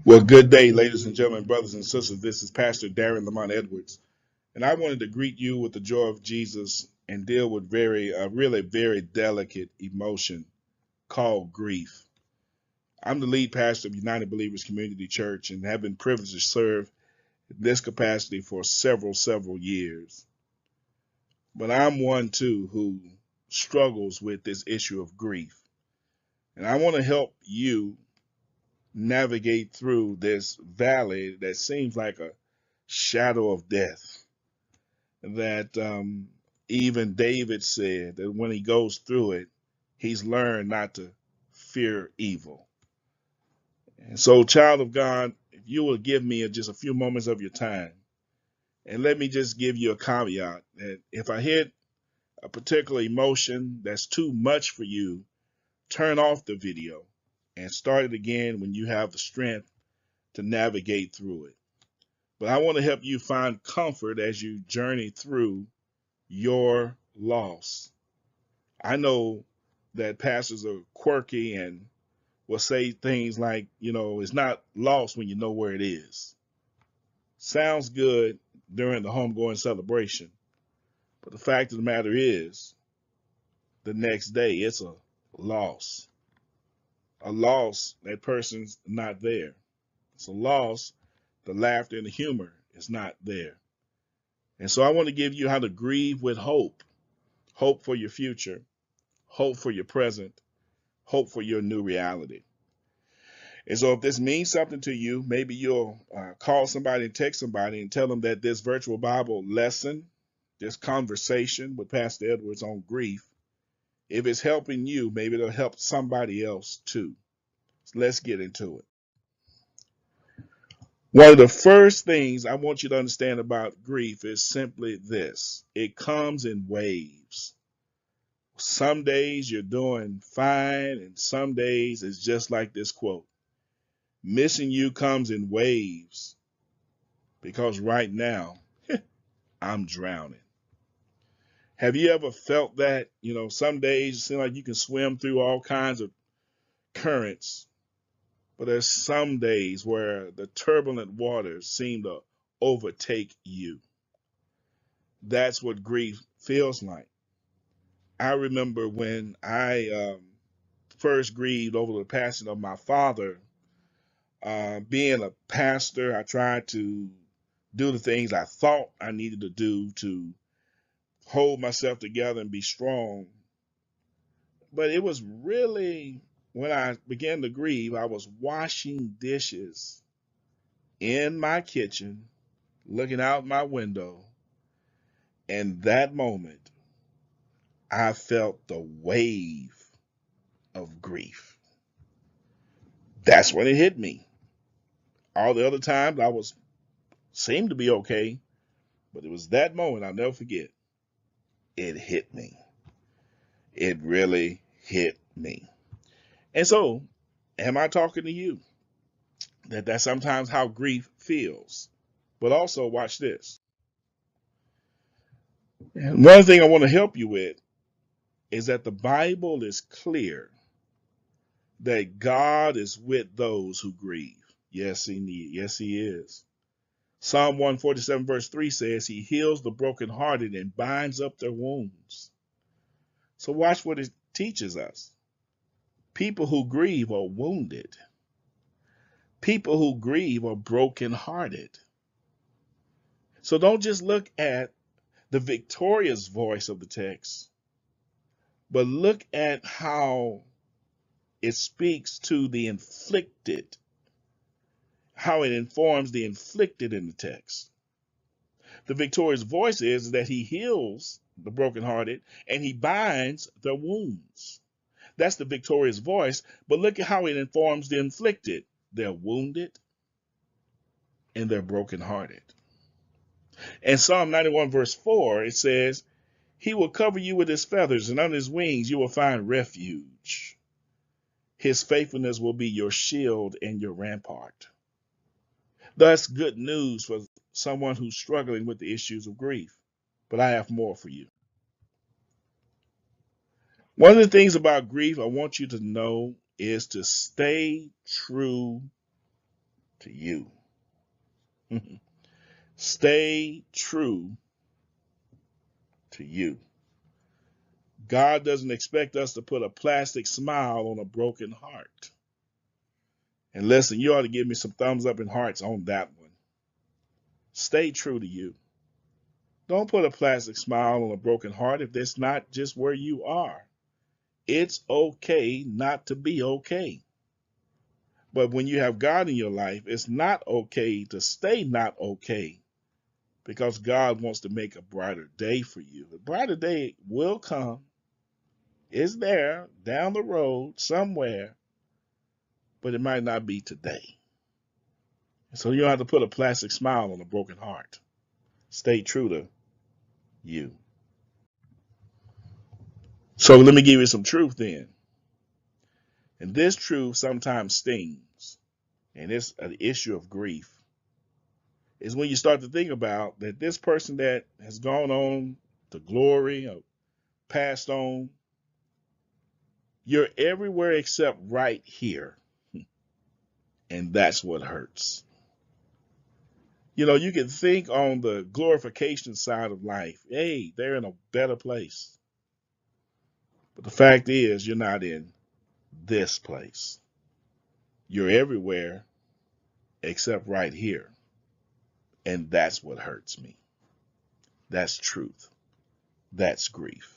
Well, good day, ladies and gentlemen, brothers and sisters. This is Pastor Darren Lamont Edwards, and I wanted to greet you with the joy of Jesus and deal with really very delicate emotion called grief. I'm the lead pastor of United Believers Community Church and have been privileged to serve in this capacity for several years. But I'm one too who struggles with this issue of grief, and I want to help you navigate through this valley that seems like a shadow of death that even David said that when he goes through it, he's learned not to fear evil. And so, child of God, if you will give me just a few moments of your time, and let me just give you a caveat that if I hit a particular emotion that's too much for you, turn off the video and start it again when you have the strength to navigate through it. But I want to help you find comfort as you journey through your loss. I know that pastors are quirky and will say things like, it's not lost when you know where it is. Sounds good during the homegoing celebration. But the fact of the matter is, the next day, it's a loss. A loss, that person's not there. It's a loss, the laughter and the humor is not there. And so I want to give you how to grieve with hope. Hope for your future, hope for your present, hope for your new reality. And so if this means something to you, maybe you'll call somebody and text somebody and tell them that this virtual Bible lesson, this conversation with Pastor Edwards on grief, if it's helping you, maybe it'll help somebody else too. So let's get into it. One of the first things I want you to understand about grief is simply this. It comes in waves. Some days you're doing fine, and some days it's just like this quote. Missing you comes in waves because right now I'm drowning. Have you ever felt that? Some days it seems like you can swim through all kinds of currents, but there's some days where the turbulent waters seem to overtake you. That's what grief feels like. I remember when I first grieved over the passing of my father. Being a pastor, I tried to do the things I thought I needed to do to hold myself together and be strong. But it was really when I began to grieve, I was washing dishes in my kitchen, looking out my window. And that moment, I felt the wave of grief. That's when it hit me. All the other times I seemed to be okay, but it was that moment I'll never forget. It hit me. It really hit me. And so, am I talking to you? That's sometimes how grief feels. But also, watch this. And one thing I want to help you with is that the Bible is clear that God is with those who grieve. Yes, he is. Psalm 147 verse 3 says he heals the brokenhearted and binds up their wounds. So watch what it teaches us. People who grieve are wounded. People who grieve are brokenhearted. So don't just look at the victorious voice of the text, but look at how it speaks to the inflicted, how it informs the inflicted in the text. The victorious voice is that he heals the brokenhearted and he binds their wounds. That's the victorious voice, but look at how it informs the inflicted. They're wounded and they're brokenhearted. In Psalm 91 verse 4, it says, he will cover you with his feathers, and under his wings you will find refuge. His faithfulness will be your shield and your rampart. That's good news for someone who's struggling with the issues of grief. But I have more for you. One of the things about grief I want you to know is to stay true to you. Stay true to you. God doesn't expect us to put a plastic smile on a broken heart. And listen, you ought to give me some thumbs up and hearts on that one. Stay true to you. Don't put a plastic smile on a broken heart if that's not just where you are. It's okay not to be okay. But when you have God in your life, it's not okay to stay not okay because God wants to make a brighter day for you. A brighter day will come. It's there down the road somewhere, but it might not be today. So you don't have to put a plastic smile on a broken heart. Stay true to you. So let me give you some truth then. And this truth sometimes stings, and it's an issue of grief. Is when you start to think about that this person that has gone on to glory or passed on, you're everywhere except right here. And that's what hurts. You know, you can think on the glorification side of life, hey, they're in a better place. But the fact is, you're not in this place. You're everywhere except right here. And that's what hurts me. That's truth. That's grief.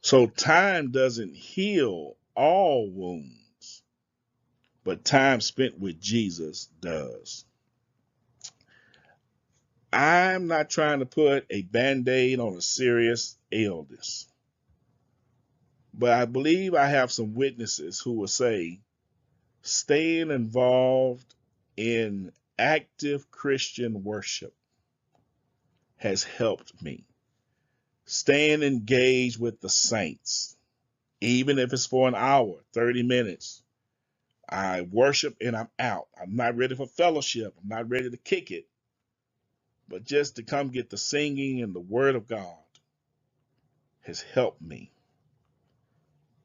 So time doesn't heal all wounds, but time spent with Jesus does. I'm not trying to put a band-aid on a serious illness, but I believe I have some witnesses who will say staying involved in active Christian worship has helped me. Staying engaged with the saints, even if it's for an hour, 30 minutes. I worship and I'm out. I'm not ready for fellowship. I'm not ready to kick it. But just to come get the singing and the word of God has helped me.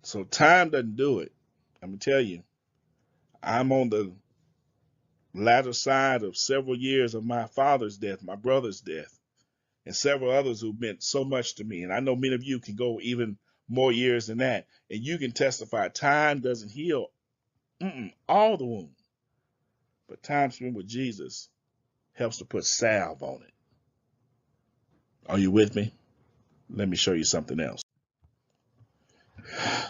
So time doesn't do it. I'm going to tell you, I'm on the latter side of several years of my father's death, my brother's death, and several others who meant so much to me. And I know many of you can go even more years than that. And you can testify time doesn't heal all the wounds. But time spent with Jesus helps to put salve on it. Are you with me? Let me show you something else.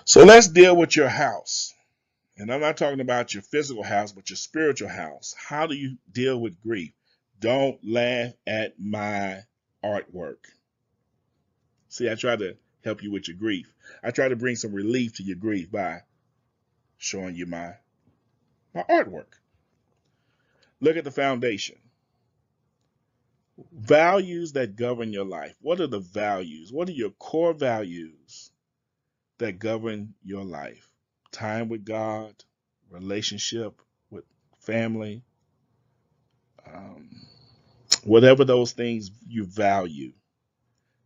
So let's deal with your house. And I'm not talking about your physical house, but your spiritual house. How do you deal with grief? Don't laugh at my artwork. See, I try to help you with your grief. I try to bring some relief to your grief by showing you my artwork. Look at the foundation. Values that govern your life. What are the values? What are your core values that govern your life? Time with God, relationship with family, whatever those things you value.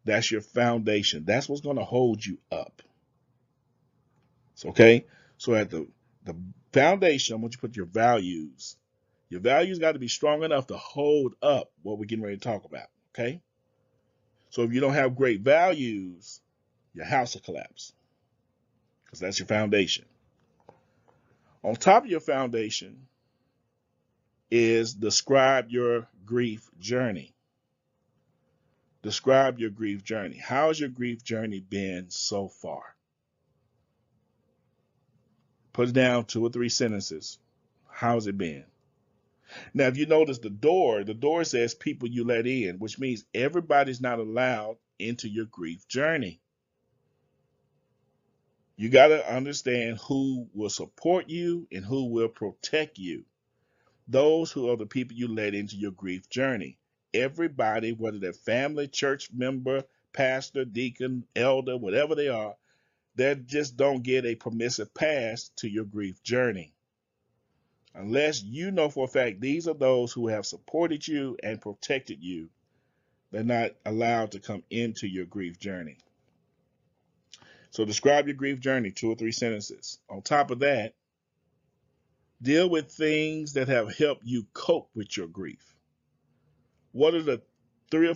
That's your foundation. That's what's going to hold you up. Okay? So at the foundation, I want you to put your values. Your values got to be strong enough to hold up what we're getting ready to talk about. Okay? So if you don't have great values, your house will collapse because that's your foundation. On top of your foundation is describe your grief journey. Describe your grief journey. How has your grief journey been so far? Put it down 2 or 3 sentences. How's it been? Now, if you notice the door says people you let in, which means everybody's not allowed into your grief journey. You got to understand who will support you and who will protect you. Those who are the people you let into your grief journey. Everybody, whether they're family, church member, pastor, deacon, elder, whatever they are, they just don't get a permissive pass to your grief journey. Unless you know for a fact these are those who have supported you and protected you, they're not allowed to come into your grief journey. So describe your grief journey, 2 or 3 sentences. On top of that, Deal with things that have helped you cope with your grief. What are the 3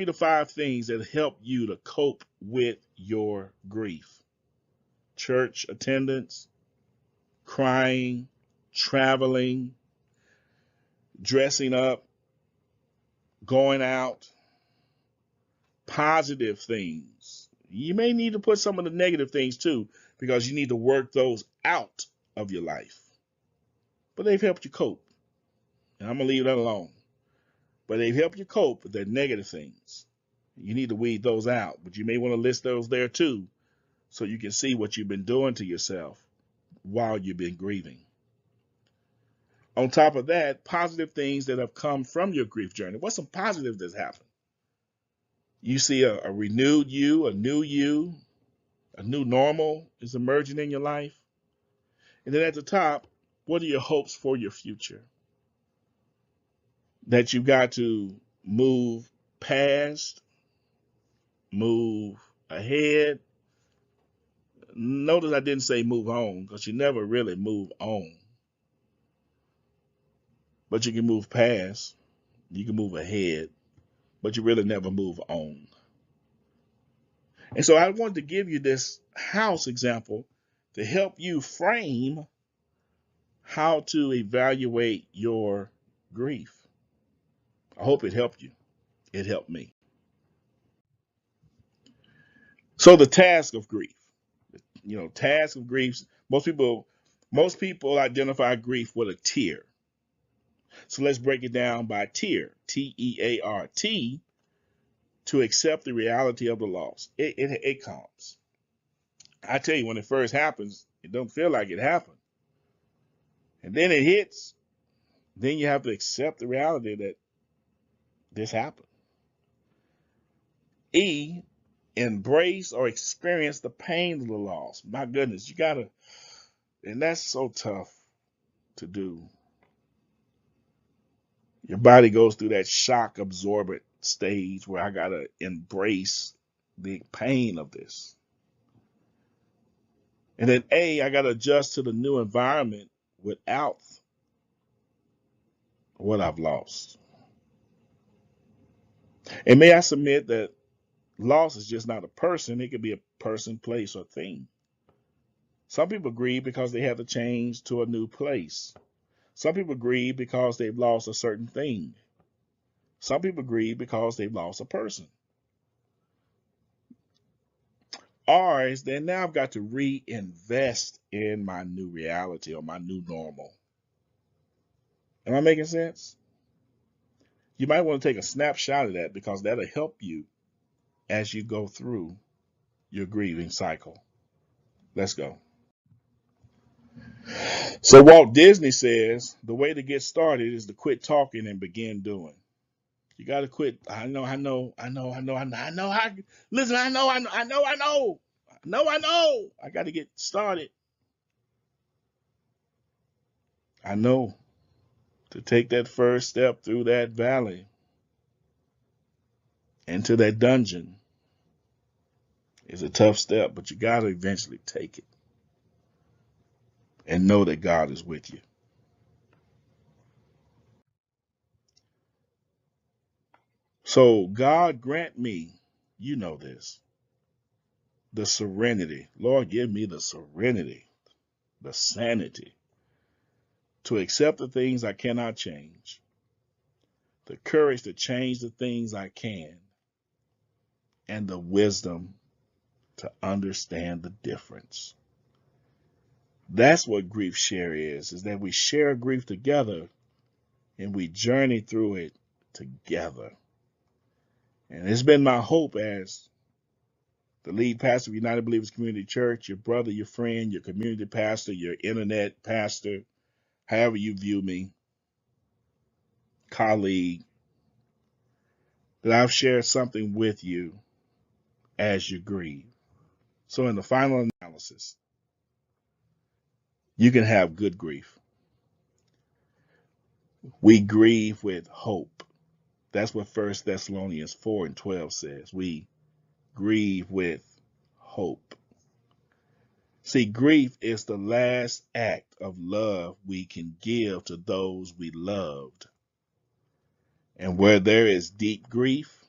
to 5 things that help you to cope with your grief? Church attendance, crying, traveling, dressing up, going out, positive things. You may need to put some of the negative things too, because you need to work those out of your life. But they've helped you cope. And I'm going to leave that alone. But they've helped you cope with the negative things. You need to weed those out. But you may want to list those there too, so you can see what you've been doing to yourself while you've been grieving. On top of that, positive things that have come from your grief journey. What's some positive that's happened? You see a renewed you, a new normal is emerging in your life. And then at the top, what are your hopes for your future? That you've got to move past, move ahead. Notice I didn't say move on, because you never really move on. But you can move past, you can move ahead, but you really never move on. And so I wanted to give you this house example to help you frame how to evaluate your grief. I hope it helped you. It helped me. So the task of grief, task of grief, most people identify grief with a tier. So let's break it down by tier, T-E-A-R-T, to accept the reality of the loss. It comes. I tell you, when it first happens, it don't feel like it happened. And then it hits, then you have to accept the reality that this happened. E, embrace or experience the pain of the loss. My goodness, and that's so tough to do. Your body goes through that shock absorbent stage where I gotta embrace the pain of this. And then A, I gotta adjust to the new environment without what I've lost. And may I submit that loss is just not a person. It could be a person, place, or thing. Some people grieve because they have to change to a new place. Some people grieve because they've lost a certain thing. Some people grieve because they've lost a person. Or is that now I've got to reinvest in my new reality or my new normal. Am I making sense? You might want to take a snapshot of that, because that'll help you as you go through your grieving cycle. Let's go. So Walt Disney says the way to get started is to quit talking and begin doing. You got to quit. I know. Listen, I know. I got to get started. I know. To take that first step through that valley into that dungeon is a tough step, but you got to eventually take it and know that God is with you. So God grant me, you know this, the serenity. Lord, give me the serenity, the sanity to accept the things I cannot change, the courage to change the things I can, and the wisdom to understand the difference. That's what grief share is that we share grief together and we journey through it together. And it's been my hope as the lead pastor of United Believers Community Church, your brother, your friend, your community pastor, your internet pastor, however you view me, colleague, that I've shared something with you as you grieve. So in the final analysis, you can have good grief. We grieve with hope. That's what 1 Thessalonians 4:12 says. We grieve with hope. See, grief is the last act of love we can give to those we loved. And where there is deep grief,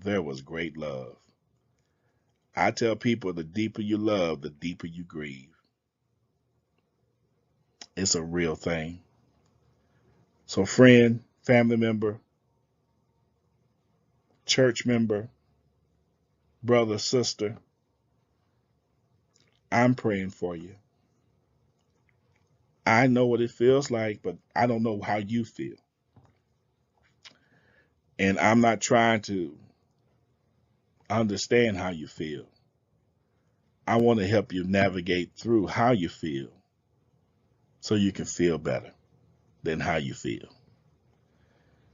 there was great love. I tell people the deeper you love, the deeper you grieve. It's a real thing. So, friend, family member, church member, brother, sister, I'm praying for you. I know what it feels like, but I don't know how you feel. And I'm not trying to understand how you feel. I want to help you navigate through how you feel so you can feel better than how you feel.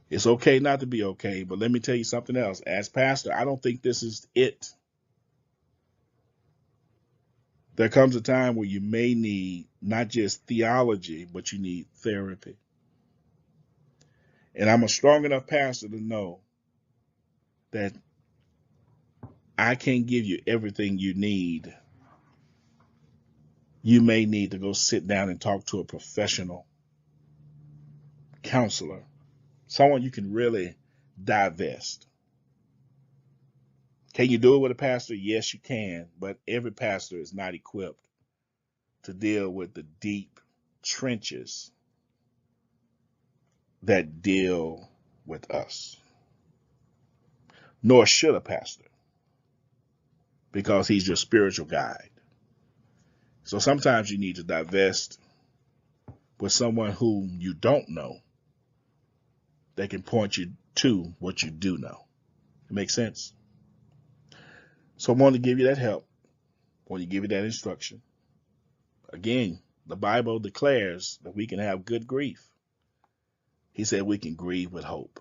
It's okay not to be okay, but let me tell you something else. As pastor, I don't think this is it. There comes a time where you may need not just theology, but you need therapy. And I'm a strong enough pastor to know that I can't give you everything you need. You may need to go sit down and talk to a professional counselor, someone you can really divest. Can you do it with a pastor? Yes, you can, but every pastor is not equipped to deal with the deep trenches that deal with us. Nor should a pastor, because he's your spiritual guide. So sometimes you need to divest with someone whom you don't know that can point you to what you do know. It makes sense? So I want to give you that help. I want to give you that instruction. Again, the Bible declares that we can have good grief. He said we can grieve with hope.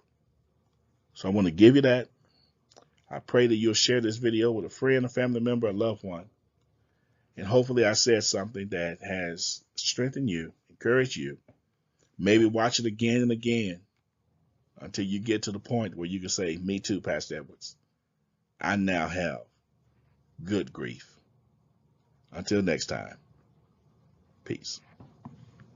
So I want to give you that. I pray that you'll share this video with a friend, a family member, a loved one. And hopefully I said something that has strengthened you, encouraged you. Maybe watch it again and again until you get to the point where you can say, me too, Pastor Edwards. I now have good grief. Until next time, peace.